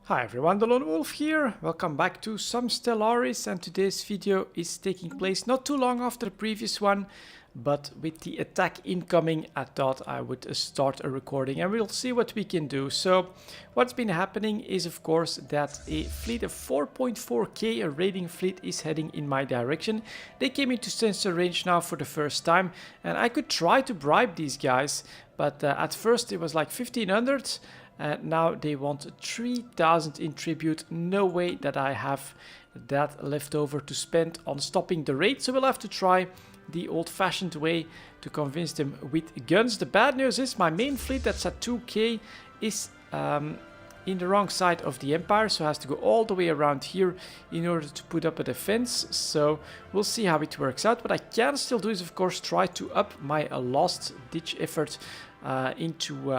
Hi everyone, delonewolf here. Welcome back to some Stellaris, and today's video is taking place not too long after the previous one, but with the attack incoming, I thought I would start a recording and we'll see what we can do. So what's been happening is, of course, that a fleet of 4.4k, a raiding fleet, is heading in my direction. They came into sensor range now for the first time, and I could try to bribe these guys, but at first it was like 1500. Now they want 3000 in tribute. No way that I have that left over to spend on stopping the raid, so we'll have to try the old-fashioned way to convince them with guns. The bad news is my main fleet that's at 2k is in the wrong side of the empire, so it has to go all the way around here in order to put up a defense. So we'll see how it works out. What I can still do is, of course, try to up my last ditch effort into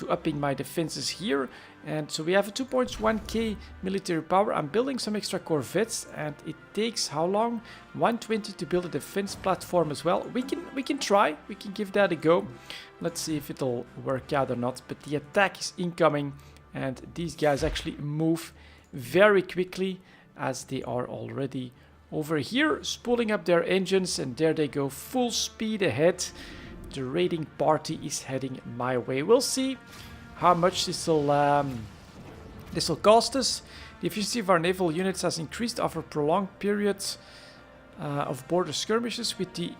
upping my defenses here. And so we have a 2.1k military power. I'm building some extra corvettes, and it takes how long? 120 to build a defense platform as well. We can try, we can give that a go. Let's see if it'll work out or not. But the attack is incoming, and these guys actually move very quickly as they are already over here spooling up their engines, and there they go, full speed ahead. The raiding party is heading my way. We'll see how much this will cost us. The efficiency of our naval units has increased over prolonged periods of border skirmishes with the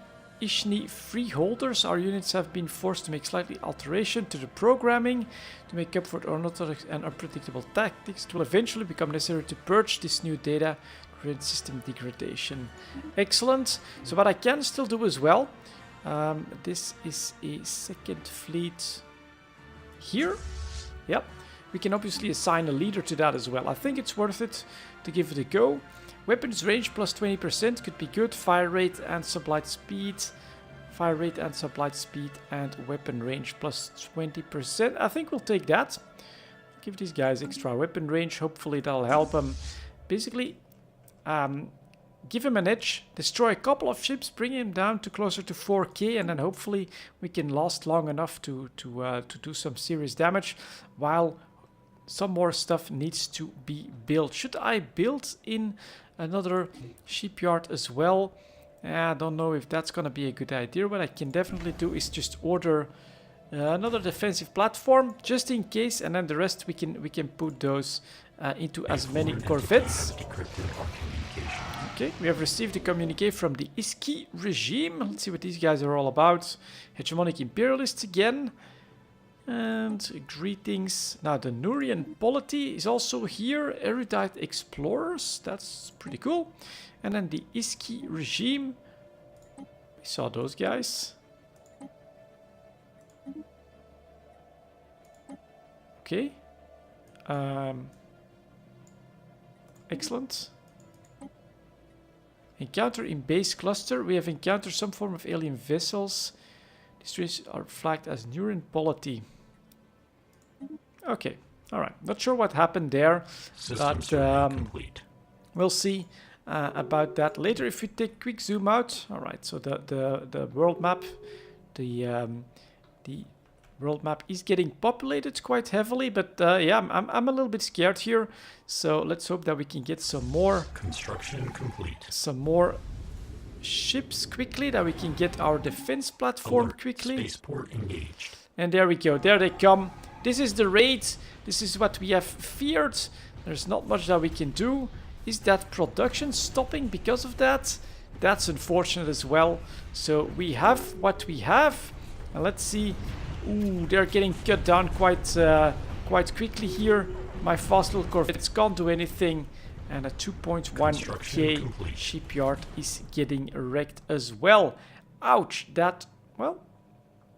Ishni freeholders. Our units have been forced to make slightly alteration to the programming to make up for unorthodox and unpredictable tactics. It will eventually become necessary to purge this new data to prevent system degradation. Excellent. So what I can still do as well, this is a second fleet here. Yep. We can obviously assign a leader to that as well. I think it's worth it to give it a go. Weapons range plus 20% could be good. Fire rate and sublight speed. Fire rate and sublight speed and weapon range plus 20%. I think we'll take that. Give these guys extra weapon range. Hopefully that'll help them. Basically, give him an edge, destroy a couple of ships, bring him down to closer to 4k, and then hopefully we can last long enough to do some serious damage, while some more stuff needs to be built. Should I build in another shipyard as well? I don't know if that's gonna be a good idea. What I can definitely do is just order another defensive platform just in case, and then the rest we can put those into as many corvettes. Okay, we have received a communique from the Iski regime. Let's see what these guys are all about. Hegemonic imperialists again. And greetings. Now the Nurian polity is also here. Erudite explorers. That's pretty cool. And then the Iski regime. We saw those guys. Okay. Excellent. Encounter in base cluster. We have encountered some form of alien vessels. These trees are flagged as Nurian polity. Okay, alright. Not sure what happened there, but we'll see about that later. If we take a quick zoom out. Alright, so the world map, the world map is getting populated quite heavily, but yeah, I'm a little bit scared here. So let's hope that we can get some more construction complete. Some more ships quickly, that we can get our defense platform quickly. Spaceport engaged. And there we go. There they come. This is the raid. This is what we have feared. There's not much that we can do. Is that production stopping because of that? That's unfortunate as well. So we have what we have, and let's see. Ooh, they're getting cut down quite quickly here. My fast little corvettes can't do anything. And a 2.1k shipyard is getting wrecked as well. Ouch, that, well,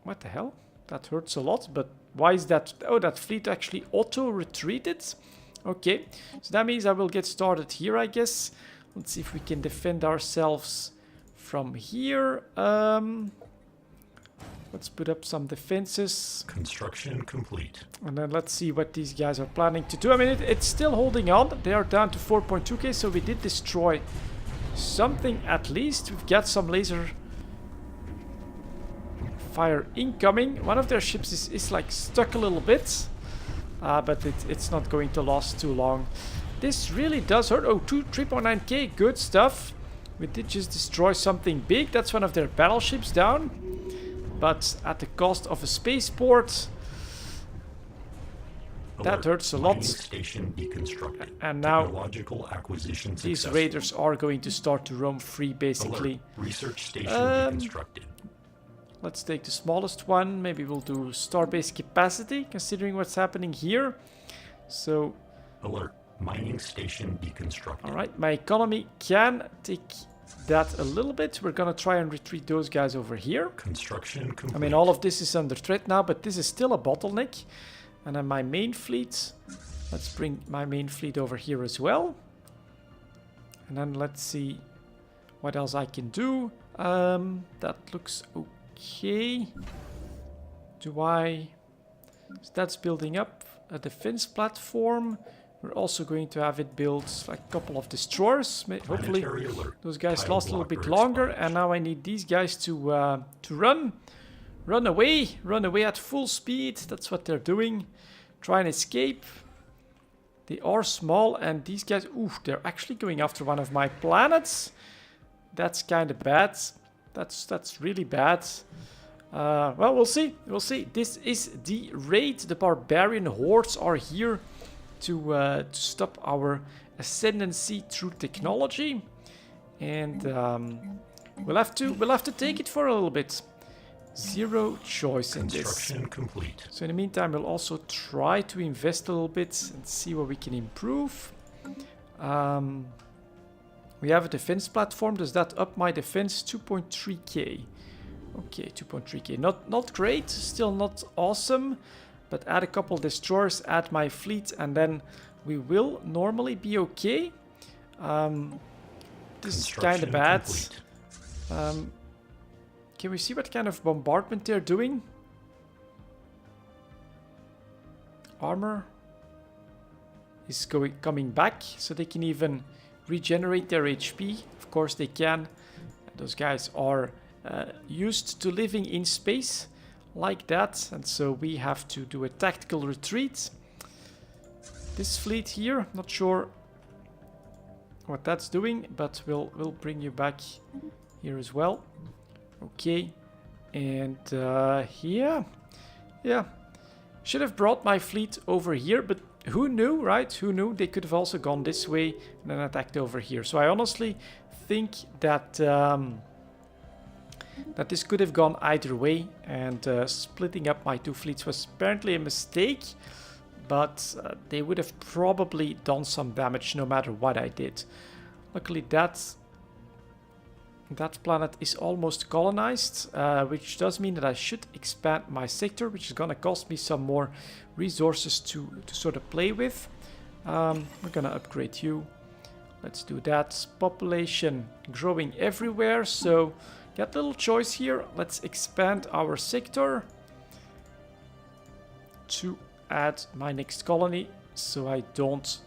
what the hell? That hurts a lot, but why is that? Oh, that fleet actually auto-retreated. Okay, so that means I will get started here, I guess. Let's see if we can defend ourselves from here. Let's put up some defenses. Construction complete. And then let's see what these guys are planning to do. I mean, it's still holding on. They are down to 4.2k, so we did destroy something at least. We've got some laser fire incoming. One of their ships is like stuck a little bit. but it's not going to last too long. This really does hurt. Oh, 3.9k, good stuff. We did just destroy something big. That's one of their battleships down. But at the cost of a spaceport. That hurts a lot. Station deconstructed. And now these raiders are going to start to roam free, basically. Research station deconstructed. Let's take the smallest one. Maybe we'll do starbase capacity, considering what's happening here. So... Alert. Mining station deconstructed. Alright, my economy can take that a little bit. We're gonna try and retreat those guys over here. Construction complete. I mean, all of this is under threat now, but this is still a bottleneck. And then my main fleet. Let's bring my main fleet over here as well. And then let's see what else I can do. That looks okay. That's building up a defense platform. We're also going to have it build like a couple of destroyers. Hopefully those guys last a little bit longer. And now I need these guys to run. Run away at full speed. That's what they're doing. Try and escape. They are small and these guys, oof, they're actually going after one of my planets. That's kind of bad. That's really bad. Well, we'll see. We'll see. This is the raid. The barbarian hordes are here to stop our ascendancy through technology, and we'll have to take it for a little bit. Zero choice in this. Construction complete. So in the meantime, we'll also try to invest a little bit and see what we can improve. We have a defense platform. Does that up my defense? 2.3k. Okay, 2.3k. Not great. Still not awesome. But add a couple destroyers, add my fleet, and then we will normally be okay. This is kind of bad. Can we see what kind of bombardment they're doing? Armor is coming back, so they can even regenerate their HP. Of course they can. Those guys are used to living in space like that, and so we have to do a tactical retreat. This fleet here, not sure what that's doing, but we'll bring you back here as well. Okay, and yeah, should have brought my fleet over here, but who knew, right? Who knew? They could have also gone this way and then attacked over here. So I honestly think that that this could have gone either way, and splitting up my two fleets was apparently a mistake, but they would have probably done some damage no matter what I did. Luckily that planet is almost colonized, which does mean that I should expand my sector, which is gonna cost me some more resources to sort of play with. We're gonna upgrade you. Let's do that. Population growing everywhere, so got a little choice here. Let's expand our sector to add my next colony, so I don't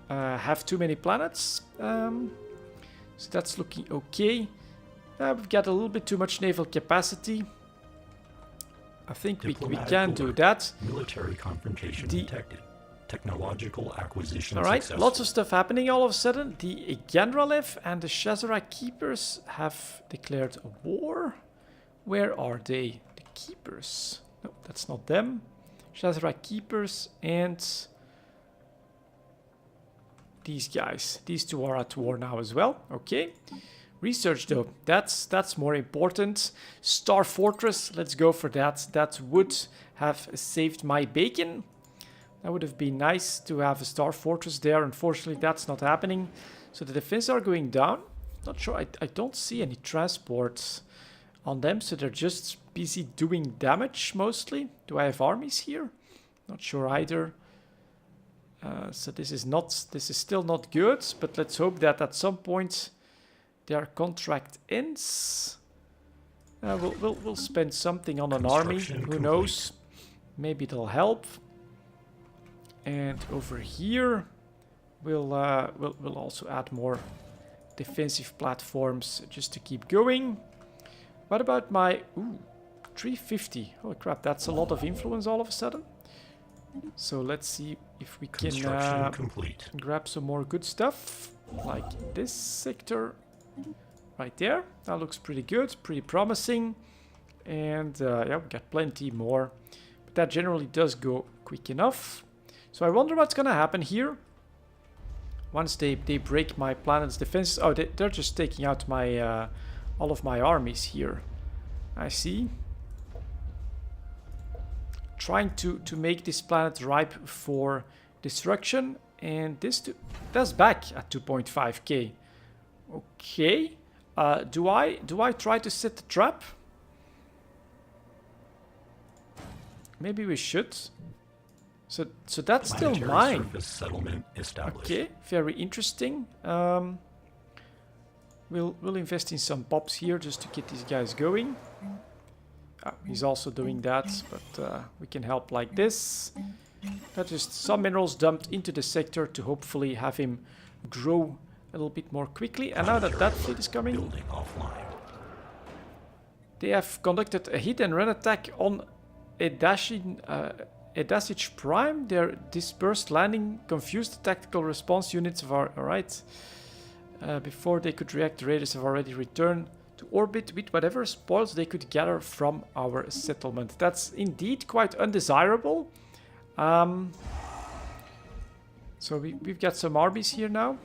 have too many planets. So that's looking okay. We've got a little bit too much naval capacity. I think we can do that. Military confrontation detected. Technological acquisition. Alright, lots of stuff happening all of a sudden. The Gandralev and the Shazara Keepers have declared a war. Where are they? The Keepers. No, that's not them. Shazara Keepers and these guys. These two are at war now as well. Okay. Research though, that's more important. Star Fortress, let's go for that. That would have saved my bacon. That would have been nice to have a Star Fortress there. Unfortunately, that's not happening. So the defense are going down. Not sure, I don't see any transports on them, so they're just busy doing damage mostly. Do I have armies here? Not sure either. So this is still not good, but let's hope that at some point their contract ends. We'll spend something on an army. Who knows? Maybe it'll help. And over here, we'll also add more defensive platforms just to keep going. What about my 350. Holy crap, that's a lot of influence all of a sudden. So let's see if we can complete. grab some more good stuff. Like this sector right there. That looks pretty good, pretty promising. And yeah, we got plenty more. But that generally does go quick enough. So I wonder what's gonna happen here. Once they break my planet's defenses. Oh, they're just taking out my all of my armies here. I see. Trying to make this planet ripe for destruction. And that's back at 2.5k. Okay. Do I try to set the trap? Maybe we should. So that's still mine. Surface settlement established. Okay, very interesting. We'll invest in some pops here just to get these guys going. He's also doing that, but we can help like this. That's just some minerals dumped into the sector to hopefully have him grow a little bit more quickly. And now that fleet is coming, Building offline. they have conducted a hit and run attack on Edasage Prime. Their dispersed landing confused the tactical response units of our... Alright. Before they could react, the raiders have already returned to orbit with whatever spoils they could gather from our settlement. That's indeed quite undesirable. So we've got some armies here now,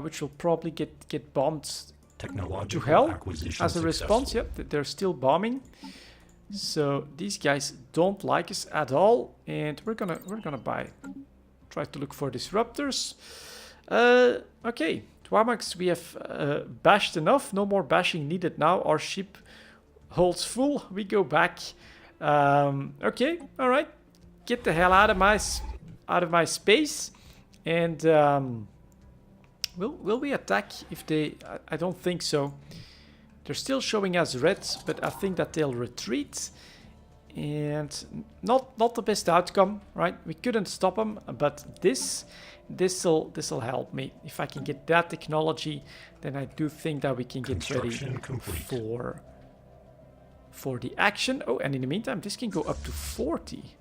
which will probably get bombed to hell as a response. Yep, they're still bombing. So these guys don't like us at all, and we're gonna try to look for disruptors. Okay, Twamax, we have bashed enough. No more bashing needed now. Our ship holds full. We go back. Okay, all right. Get the hell out of my space, and will we attack if they? I don't think so. They're still showing us red, but I think that they'll retreat, and not the best outcome, right? We couldn't stop them, but this'll help me. If I can get that technology, then I do think that we can get ready for the action. Oh, and in the meantime, this can go up to 40.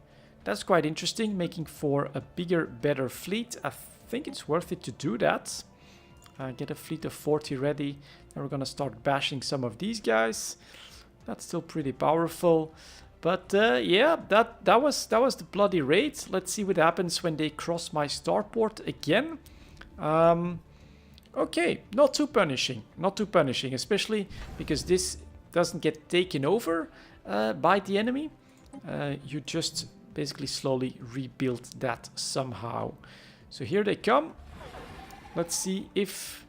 That's quite interesting, making for a bigger, better fleet. I think it's worth it to do that. Get a fleet of 40 ready. And we're gonna start bashing some of these guys. That's still pretty powerful. But yeah, that was the bloody raid. Let's see what happens when they cross my starport again. Okay, not too punishing, especially because this doesn't get taken over by the enemy. You just basically slowly rebuild that somehow. So here they come. Let's see if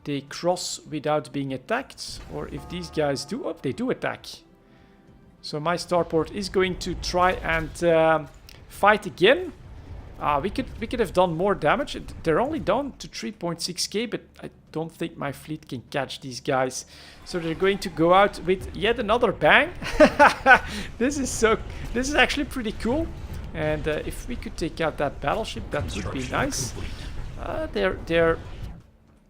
they cross without being attacked, or if these guys do. Oh, they do attack. So my starport is going to try and fight again. We could have done more damage. They're only down to 3.6k, but I don't think my fleet can catch these guys. So they're going to go out with yet another bang. This is actually pretty cool. And if we could take out that battleship, that would be nice. They're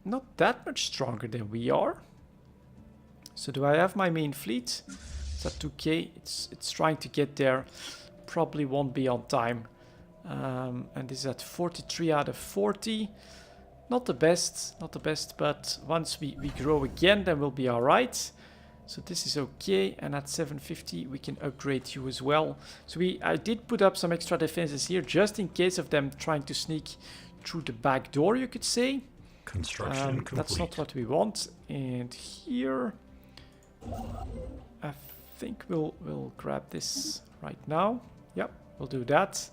not that much stronger than we are. So do I have my main fleet? It's at 2k. It's trying to get there. Probably won't be on time. And this is at 43 out of 40. Not the best, but once we grow again, then we'll be alright. So this is okay, and at 750 we can upgrade you as well. So I did put up some extra defenses here, just in case of them trying to sneak through the back door, you could say. Construction complete. That's not what we want. And here, I think we'll grab this right now. Yep, we'll do that.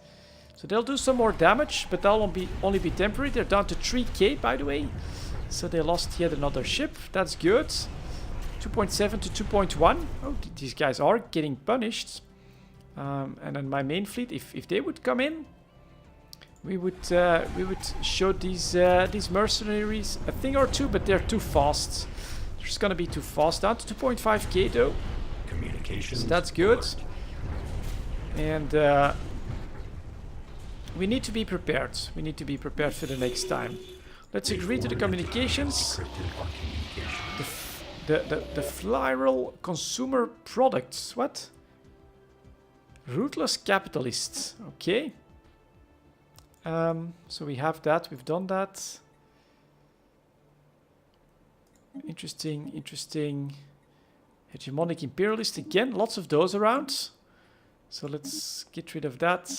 So they'll do some more damage, but that'll only be temporary. They're down to 3k, by the way. So they lost yet another ship. That's good. 2.7 to 2.1. Oh, these guys are getting punished. And then my main fleet, if they would come in, we would show these mercenaries a thing or two, but they're too fast. They're just gonna be too fast. Down to 2.5k though. Communications. So that's good. And we need to be prepared. We need to be prepared for the next time. Let's agree to the communications. The The floral consumer products. What? Ruthless capitalists. Okay. So we have that. We've done that. Interesting, interesting. Hegemonic imperialist again. Lots of those around. So let's get rid of that.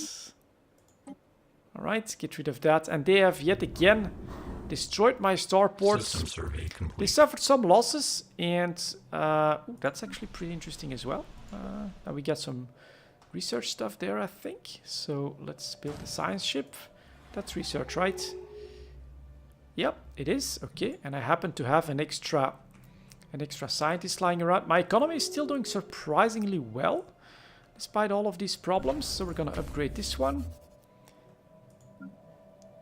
All right, get rid of that. And they have yet again destroyed my starports. System survey complete. They suffered some losses, and ooh, that's actually pretty interesting as well. Now we got some research stuff there, I think. So let's build a science ship. That's research, right? Yep, it is. Okay, and I happen to have an extra scientist lying around. My economy is still doing surprisingly well, despite all of these problems. So we're gonna upgrade this one.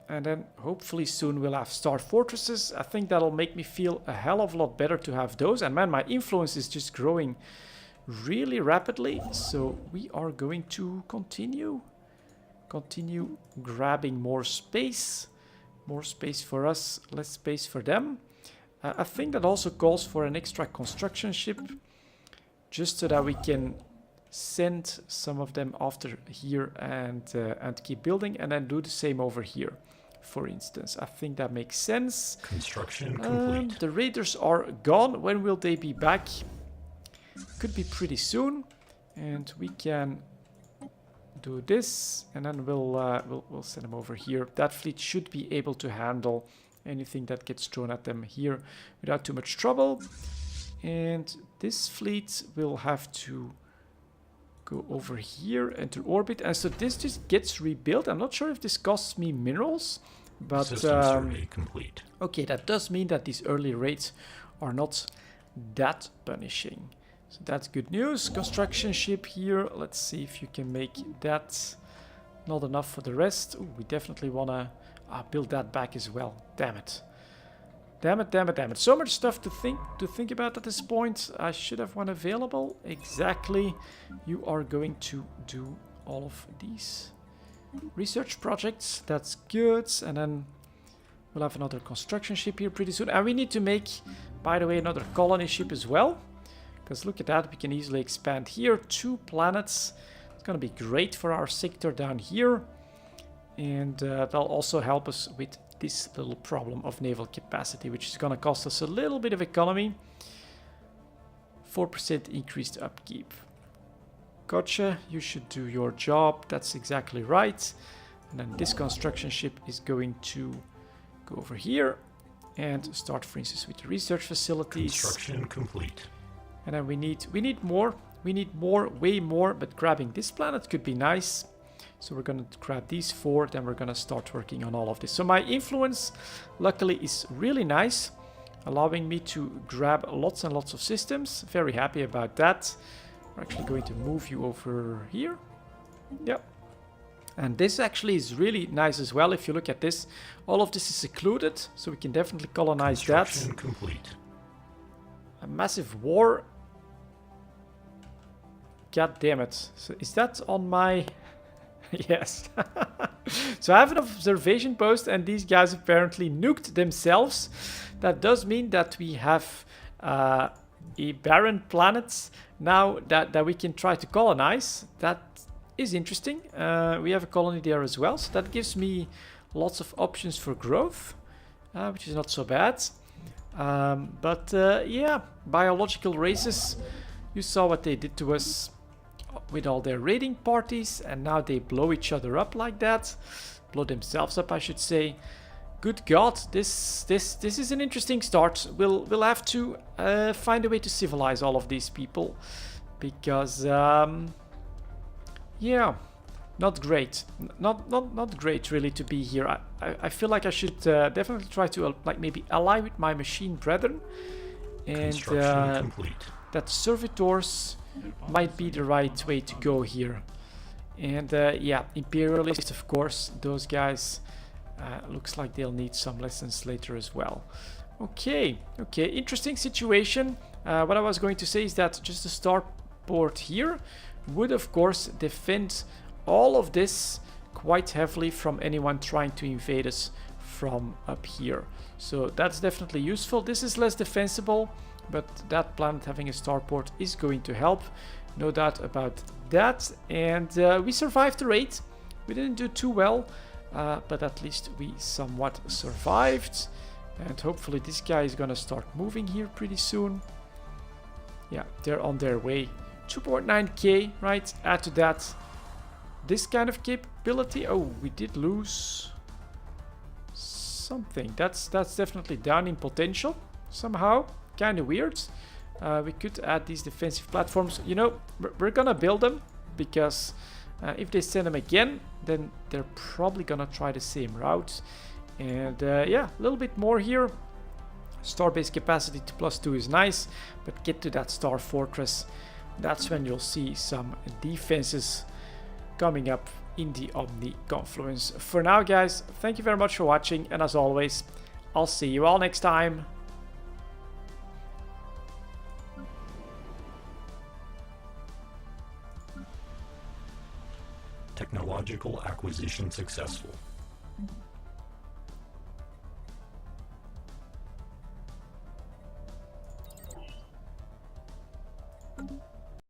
And then hopefully soon we'll have star fortresses. I think that'll make me feel a hell of a lot better to have those. And man, my influence is just growing really rapidly. So we are going to continue grabbing more space. More space for us, less space for them. I think that also calls for an extra construction ship, just so that we can send some of them after here and keep building, and then do the same over here, for instance. I think that makes sense. Construction complete. The raiders are gone. When will they be back? Could be pretty soon, and we can do this, and then we'll send them over here. That fleet should be able to handle anything that gets thrown at them here without too much trouble. And this fleet will have to go over here, enter orbit, and so this just gets rebuilt. I'm not sure if this costs me minerals, but System survey complete. okay, that does mean that these early raids are not that punishing. So that's good news. Construction ship here. Let's see if you can make that. Not enough for the rest. Ooh, we definitely want to build that back as well. Damn it. Damn it, damn it, damn it. So much stuff to think about at this point. I should have one available. Exactly. You are going to do all of these research projects. That's good. And then we'll have another construction ship here pretty soon. And we need to make, by the way, another colony ship as well. Because look at that, we can easily expand here. 2 planets. It's going to be great for our sector down here. And that'll also help us with this little problem of naval capacity, which is going to cost us a little bit of economy. 4% increased upkeep. Gotcha, you should do your job. That's exactly right. And then this construction ship is going to go over here and start, for instance, with the research facilities. Construction complete. And then we need more. We need more, way more, but grabbing this planet could be nice. So we're going to grab these 4, then we're going to start working on all of this. So my influence, luckily, is really nice, allowing me to grab lots and lots of systems. Very happy about that. We're actually going to move you over here. Yep. And this actually is really nice as well. If you look at this, all of this is secluded, so we can definitely colonize that. Construction complete. A massive war. God damn it. So is that on my... Yes. So I have an observation post and these guys apparently nuked themselves. That does mean that we have a barren planet now that we can try to colonize. That is interesting. We have a colony there as well. So that gives me lots of options for growth, which is not so bad. Yeah, biological races. You saw what they did to us with all their raiding parties, and now they blow each other up like that. Blow themselves up, I should say. Good God, this is an interesting start. We'll have to find a way to civilize all of these people, because yeah, not great. Not great really to be here. I feel like I should definitely try to like maybe ally with my machine brethren, and that servitors might be the right way to go here. And yeah, imperialists, of course, those guys looks like they'll need some lessons later as well. Okay, interesting situation. What I was going to say is that just the starport here would of course defend all of this quite heavily from anyone trying to invade us from up here. So that's definitely useful. This is less defensible. but that planet having a starport is going to help, no doubt about that. And we survived the raid. We didn't do too well, but at least we somewhat survived. And hopefully this guy is gonna start moving here pretty soon. Yeah, they're on their way. 2.9k, right? Add to that this kind of capability. Oh, we did lose something. That's definitely down in potential somehow. Kind of weird. We could add these defensive platforms. You know, we're gonna build them because if they send them again, then they're probably gonna try the same route. And yeah, a little bit more here. Starbase capacity to +2 is nice, but get to that star fortress. That's when you'll see some defenses coming up in the Omni confluence. For now, guys, thank you very much for watching, and as always, I'll see you all next time. Technological acquisition successful.